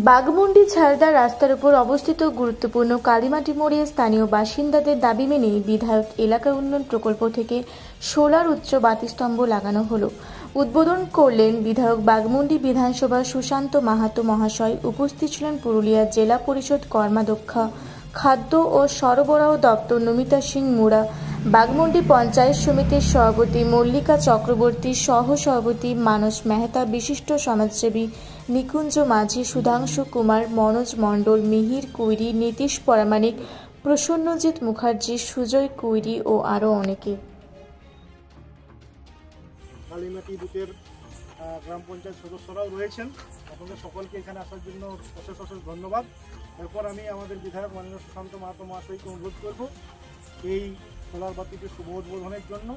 বাঘমুন্ডি ছালদা রাস্তার উপর অবস্থিত গুরুত্বপূর্ণ কালীমাটি মোড়ে স্থানীয় বাসিন্দাদের দাবি মেনে বিধায়ক এলাকা উন্নয়ন প্রকল্প থেকে সোলার উচ্চ বাতিস্তম্ভ লাগানো হলো। উদ্বোধন করলেন বিধায়ক। বাঘমুন্ডি বিধানসভা সুশান্ত মাহাতো মহাশয়। উপস্থিত ছিলেন পুরুলিয়া জেলা পরিষদ কর্মাধ্যক্ষা খাদ্য ও সরবরাহ দপ্তর নমিতা সিং মুড়া, বাঘমুন্ডি পঞ্চায়েত সমিতির সভাপতি মল্লিকা চক্রবর্তী, সহ সভাপতি মানস মেহতা, বিশিষ্ট সমাজসেবী নিকুঞ্জ মাঝি, সুধাংশু কুমার, মনোজ মণ্ডল, মিহির কুইরি, নীতিশ পরামানিক, প্রসন্নজিৎ মুখার্জি, সুজয় কুইরি ও আরও অনেকে। কালীমাটি বুথের গ্রাম পঞ্চায়েত সদস্যরাও রয়েছেন। আপনাদের সকলকে এখানে আসার জন্য অশেষ অশেষ ধন্যবাদ। এরপর আমি আমাদের বিধায়ক মাননীয় সুশান্ত মাহাতো মহাশয়কে অনুরোধ করব এই সোলার বাতিটির শুভ উদ্বোধনের জন্য।